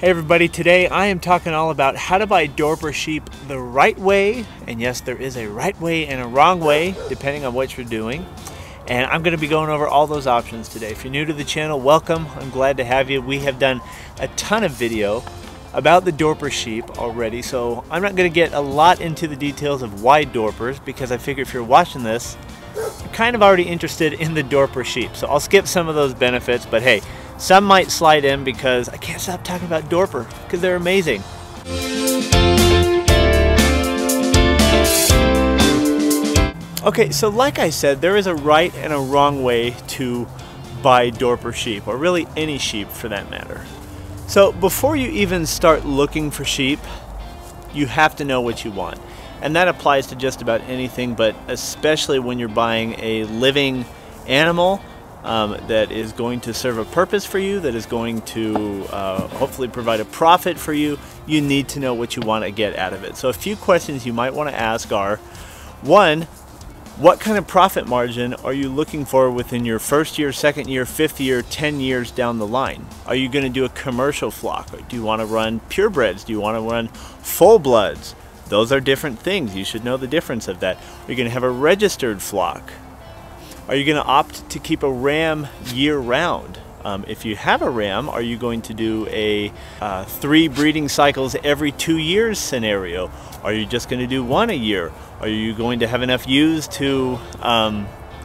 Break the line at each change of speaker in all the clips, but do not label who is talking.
Hey everybody, today I am talking all about how to buy Dorper sheep the right way. And yes, there is a right way and a wrong way depending on what you're doing. And I'm going to be going over all those options today. If you're new to the channel, welcome. I'm glad to have you. We have done a ton of video about the Dorper sheep already, so I'm not going to get a lot into the details of why Dorpers, because I figure if you're watching this, you're kind of already interested in the Dorper sheep. So I'll skip some of those benefits, but hey, some might slide in because I can't stop talking about Dorper because they're amazing. Okay, so like I said, there is a right and a wrong way to buy Dorper sheep, or really any sheep for that matter. So before you even start looking for sheep, you have to know what you want. And that applies to just about anything, but especially when you're buying a living animal that is going to serve a purpose for you, that is going to hopefully provide a profit for you, you need to know what you want to get out of it. So a few questions you might want to ask are, one, what kind of profit margin are you looking for within your first year, second year, fifth year, 10 years down the line? Are you going to do a commercial flock? Or do you want to run purebreds? Do you want to run full bloods? Those are different things. You should know the difference of that. Are you going to have a registered flock? Are you going to opt to keep a ram year-round? If you have a ram, are you going to do a 3 breeding cycles every 2 years scenario? Are you just going to do 1 a year? Are you going to have enough ewes to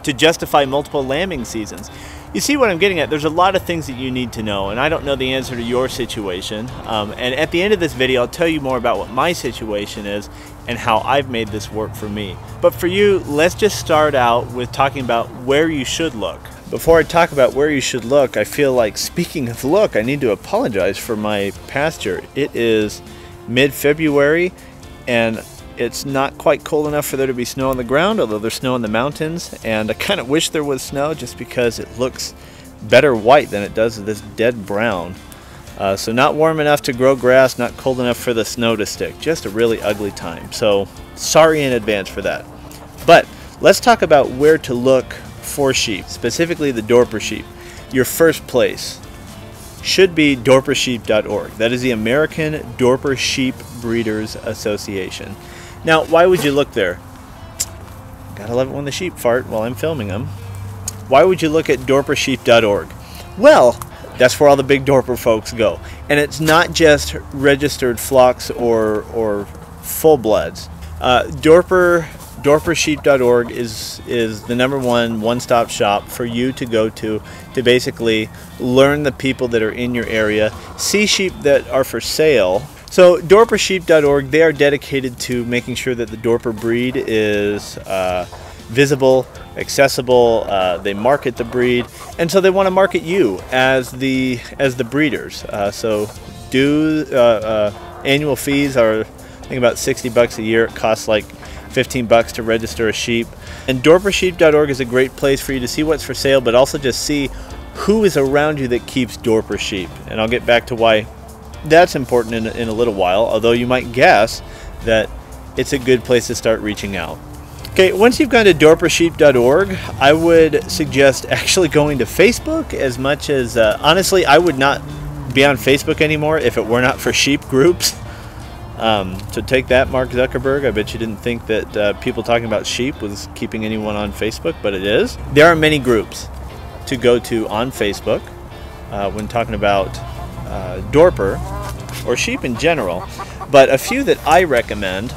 justify multiple lambing seasons? You see what I'm getting at? There's a lot of things that you need to know, and I don't know the answer to your situation. And at the end of this video, I'll tell you more about what my situation is and how I've made this work for me. But for you, let's just start out with talking about where you should look. Before I talk about where you should look, I feel like, speaking of look, I need to apologize for my pasture. It is mid-February, and it's not quite cold enough for there to be snow on the ground, although there's snow in the mountains, and I kind of wish there was snow just because it looks better white than it does this dead brown. So not warm enough to grow grass, not cold enough for the snow to stick. Just a really ugly time. So sorry in advance for that. But let's talk about where to look for sheep, specifically the Dorper sheep. Your first place should be dorpersheep.org. That is the American Dorper Sheep Breeders Association. Now, why would you look there? Gotta love it when the sheep fart while I'm filming them. Why would you look at dorpersheep.org? Well, that's where all the big Dorper folks go. And it's not just registered flocks or full bloods. Dorpersheep.org is the #1 one-stop shop for you to go to basically learn the people that are in your area, see sheep that are for sale. So dorpersheep.org, they are dedicated to making sure that the Dorper breed is visible, accessible. They market the breed, and so they want to market you as the breeders. So annual fees are, I think, about $60 a year. It costs like $15 to register a sheep. And dorpersheep.org is a great place for you to see what's for sale, but also just see who is around you that keeps Dorper sheep. And I'll get back to why that's important in a little while, although you might guess that it's a good place to start reaching out. Okay, once you've gone to dorpersheep.org, I would suggest actually going to Facebook, as much as, honestly, I would not be on Facebook anymore if it were not for sheep groups. So take that, Mark Zuckerberg. I bet you didn't think that people talking about sheep was keeping anyone on Facebook, but it is. There are many groups to go to on Facebook when talking about Dorper or sheep in general, but a few that I recommend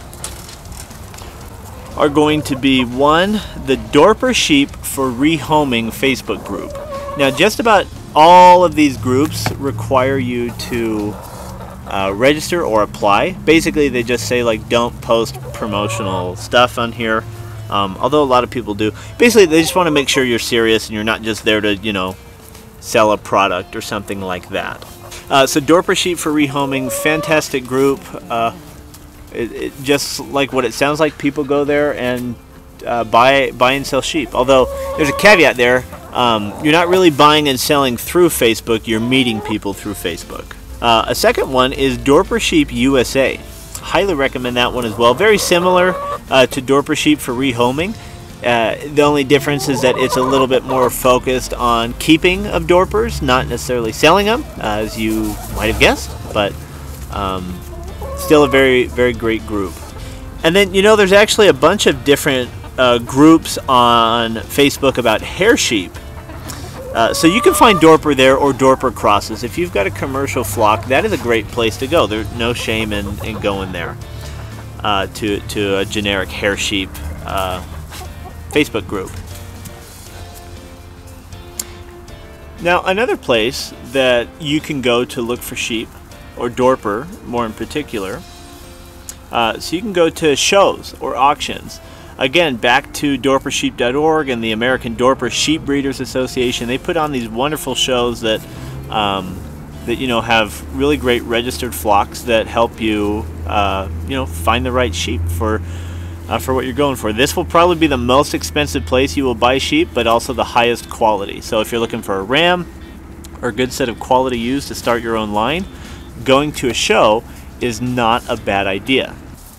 are going to be, one, the Dorper Sheep for Rehoming Facebook group. Now, just about all of these groups require you to register or apply. Basically, they just say, like, don't post promotional stuff on here, although a lot of people do. Basically, they just want to make sure you're serious and you're not just there to, you know, sell a product or something like that. So Dorper Sheep for Rehoming, fantastic group. It just like what it sounds like, people go there and buy and sell sheep. Although there's a caveat there, you're not really buying and selling through Facebook, you're meeting people through Facebook. A second one is Dorper Sheep USA. Highly recommend that one as well. Very similar to Dorper Sheep for Rehoming. The only difference is that it's a little bit more focused on keeping of Dorpers, not necessarily selling them, as you might have guessed. but still a very, very great group. And then, you know, there's actually a bunch of different groups on Facebook about hair sheep. So you can find Dorper there, or Dorper crosses. If you've got a commercial flock, that is a great place to go. There's no shame in going there to a generic hair sheep Facebook group. Now, another place that you can go to look for sheep, or Dorper more in particular, so you can go to shows or auctions. Again, back to dorpersheep.org and the American Dorper Sheep Breeders Association. They put on these wonderful shows that you know, have really great registered flocks that help you you know, find the right sheep for what you're going for. This will probably be the most expensive place you will buy sheep, but also the highest quality. So if you're looking for a ram or a good set of quality ewes to start your own line, going to a show is not a bad idea.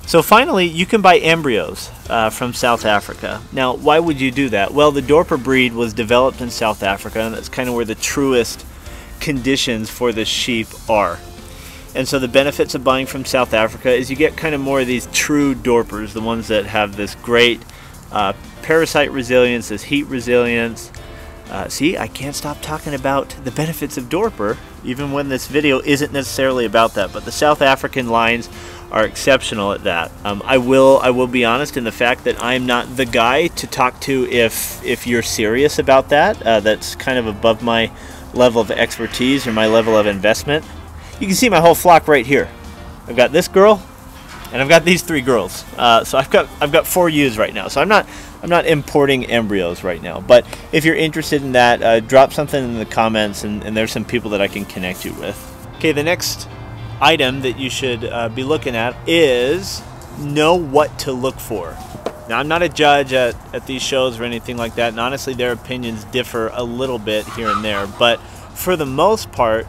So finally, you can buy embryos from South Africa. Now, why would you do that? Well, the Dorper breed was developed in South Africa, and that's kind of where the truest conditions for the sheep are. And so the benefits of buying from South Africa is you get kind of more of these true Dorpers, the ones that have this great parasite resilience, this heat resilience. See, I can't stop talking about the benefits of Dorper, even when this video isn't necessarily about that. But the South African lines are exceptional at that. I will be honest in the fact that I'm not the guy to talk to if you're serious about that. That's kind of above my level of expertise or my level of investment. You can see my whole flock right here. I've got this girl, and I've got these 3 girls. So I've got 4 ewes right now. So I'm not importing embryos right now. But if you're interested in that, drop something in the comments, and there's some people that I can connect you with. Okay, the next item that you should be looking at is know what to look for. Now, I'm not a judge at these shows or anything like that, and honestly their opinions differ a little bit here and there, but for the most part,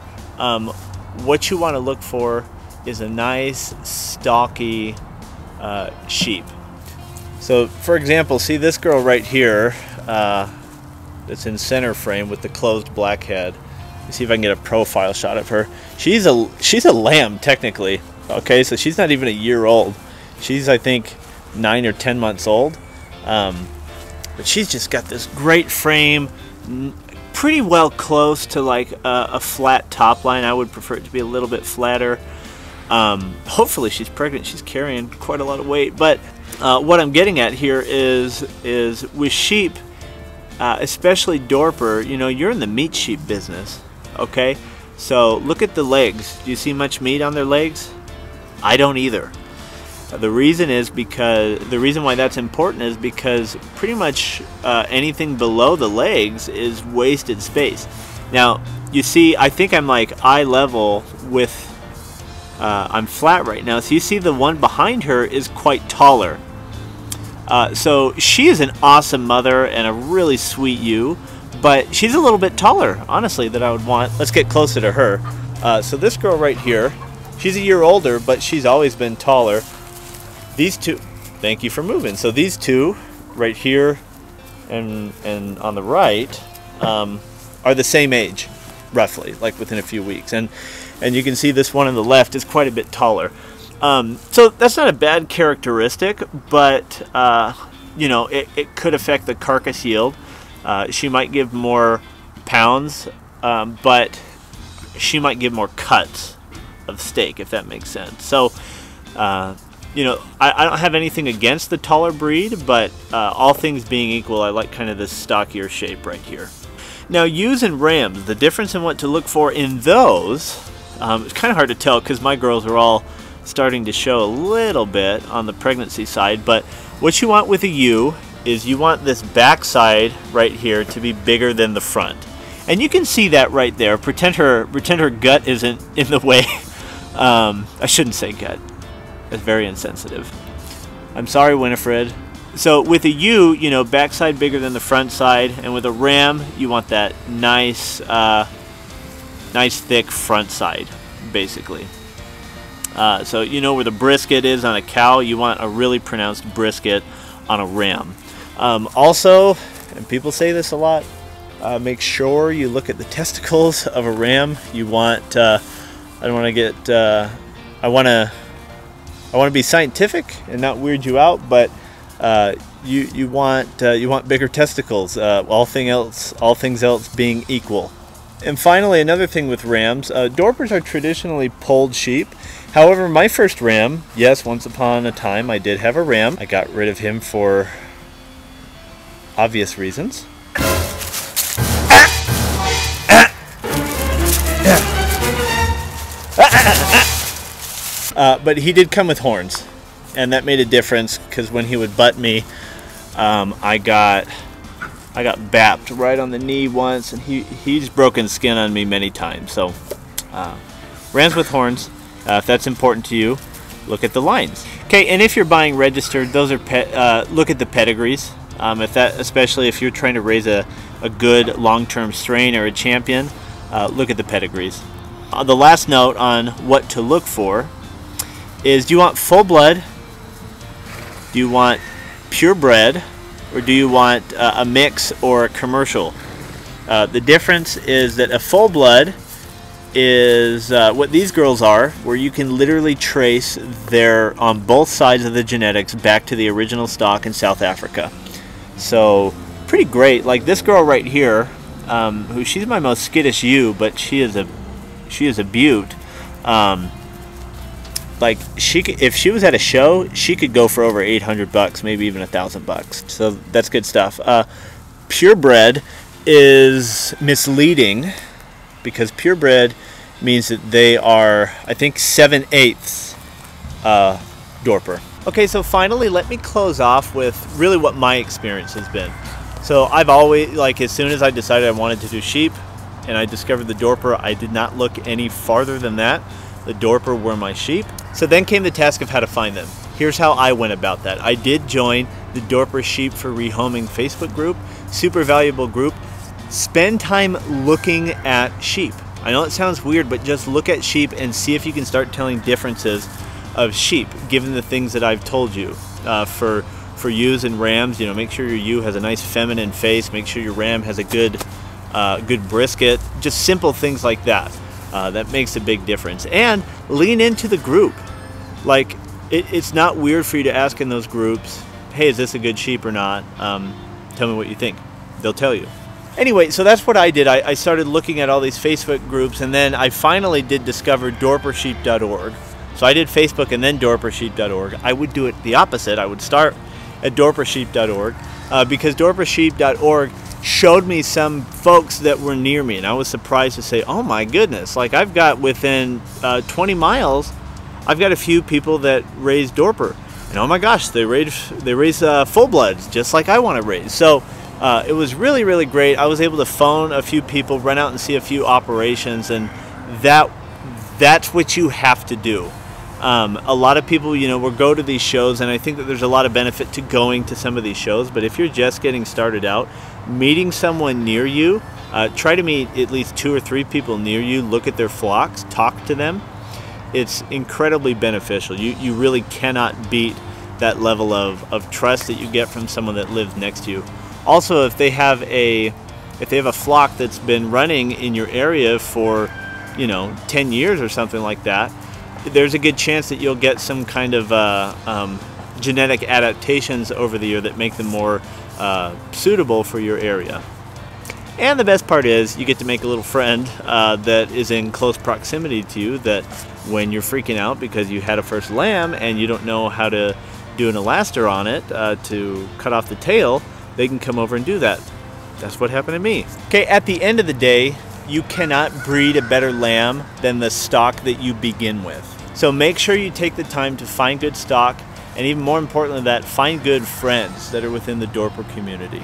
what you want to look for is a nice stocky sheep. So for example, see this girl right here that's in center frame with the closed black head. See if I can get a profile shot of her. She's a lamb technically. Okay, so she's not even a year old. She's, I think, 9 or 10 months old. But she's just got this great frame, pretty well close to like a flat top line. I would prefer it to be a little bit flatter. Hopefully she's pregnant. She's carrying quite a lot of weight. But what I'm getting at here is with sheep, especially Dorper, you know, you're in the meat sheep business. Okay, so look at the legs. Do you see much meat on their legs? I don't either. The reason why that's important is because pretty much anything below the legs is wasted space. Now, you see, I think I'm like eye level with, I'm flat right now. So you see the one behind her is quite taller. So she is an awesome mother and a really sweet ewe. But she's a little bit taller, honestly, than I would want. Let's get closer to her. So this girl right here, she's a year older, but she's always been taller. These two, thank you for moving. So these two right here and on the right are the same age, roughly, like within a few weeks. And you can see this one on the left is quite a bit taller. So that's not a bad characteristic, but you know, it could affect the carcass yield. She might give more pounds, but she might give more cuts of steak, if that makes sense. So, you know, I don't have anything against the taller breed, but all things being equal, I like kind of this stockier shape right here. Now, ewes and rams, the difference in what to look for in those, it's kind of hard to tell because my girls are all starting to show a little bit on the pregnancy side, but what you want with a ewe is you want this back side right here to be bigger than the front. And you can see that right there. Pretend her gut isn't in the way. I shouldn't say gut. That's very insensitive. I'm sorry, Winifred. So with a ewe, you know, backside bigger than the front side, and with a ram, you want that nice, nice thick front side, basically. So you know where the brisket is on a cow, you want a really pronounced brisket on a ram. Also, and people say this a lot, make sure you look at the testicles of a ram. You want I don't want to get. I want to be scientific and not weird you out, but you want bigger testicles. All things else being equal. And finally, another thing with rams, Dorpers are traditionally polled sheep. However, my first ram, yes, once upon a time I did have a ram. I got rid of him for obvious reasons. But he did come with horns, and that made a difference because when he would butt me, I got bapped right on the knee once, and he's broken skin on me many times. So rams with horns, if that's important to you, look at the lines. Okay, and if you're buying registered, those are look at the pedigrees. Especially if you're trying to raise a good long-term strain or a champion, look at the pedigrees. The last note on what to look for is, do you want full blood, do you want purebred, or do you want a mix or a commercial? The difference is that a full blood is what these girls are, where you can literally trace their on both sides of the genetics back to the original stock in South Africa. So pretty great. Like this girl right here, who she's my most skittish ewe, but she is a beaut. Like if she was at a show, she could go for over $800, maybe even $1,000. So that's good stuff. Purebred is misleading because purebred means that they are, I think, 7/8 Dorper. Okay, so finally, let me close off with really what my experience has been. So I've always, like, as soon as I decided I wanted to do sheep and I discovered the Dorper, I did not look any farther than that. The Dorper were my sheep. So then came the task of how to find them. Here's how I went about that. I did join the Dorper Sheep for Rehoming Facebook group. Super valuable group. Spend time looking at sheep. I know it sounds weird, but just look at sheep and see if you can start telling differences of sheep, given the things that I've told you. For ewes and rams, you know, make sure your ewe has a nice feminine face. Make sure your ram has a good brisket. Just simple things like that. That makes a big difference. And lean into the group. Like, it's not weird for you to ask in those groups, hey, is this a good sheep or not? Tell me what you think. They'll tell you. Anyway, so that's what I did. I started looking at all these Facebook groups, and then I finally did discover dorpersheep.org. So I did Facebook and then dorpersheep.org. I would do it the opposite. I would start at dorpersheep.org because dorpersheep.org showed me some folks that were near me, and I was surprised to say, oh my goodness, like I've got within 20 miles, I've got a few people that raise Dorper, and oh my gosh, they raise full bloods just like I want to raise. So it was really, really great. I was able to phone a few people, run out and see a few operations, and that's what you have to do. A lot of people, you know, will go to these shows, and I think that there's a lot of benefit to going to some of these shows, but if you're just getting started out, meeting someone near you, try to meet at least 2 or 3 people near you, look at their flocks, talk to them. It's incredibly beneficial. You really cannot beat that level of trust that you get from someone that lives next to you. Also, if they have a flock that's been running in your area for, you know, 10 years or something like that, there's a good chance that you'll get some kind of genetic adaptations over the year that make them more suitable for your area. And the best part is you get to make a little friend that is in close proximity to you, that when you're freaking out because you had a first lamb and you don't know how to do an elaster on it to cut off the tail, they can come over and do that. That's what happened to me. Okay, at the end of the day, you cannot breed a better lamb than the stock that you begin with. So make sure you take the time to find good stock, and even more importantly than that, find good friends that are within the Dorper community.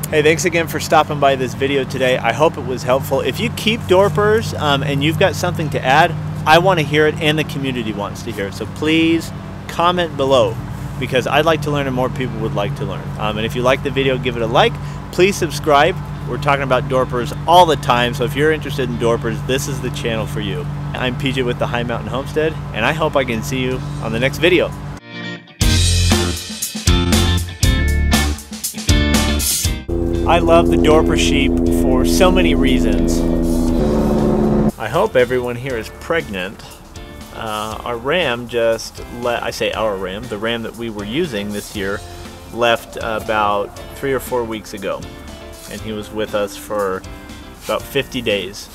Hey, thanks again for stopping by this video today. I hope it was helpful. If you keep Dorpers and you've got something to add, I want to hear it and the community wants to hear it. So please comment below, because I'd like to learn and more people would like to learn. And if you like the video, give it a like. Please subscribe. We're talking about Dorpers all the time, so if you're interested in Dorpers, this is the channel for you. I'm PJ with the High Mountain Homestead, and I hope I can see you on the next video. I love the Dorper sheep for so many reasons. I hope everyone here is pregnant. Our ram I say our ram, the ram that we were using this year, left about 3 or 4 weeks ago. And he was with us for about 50 days.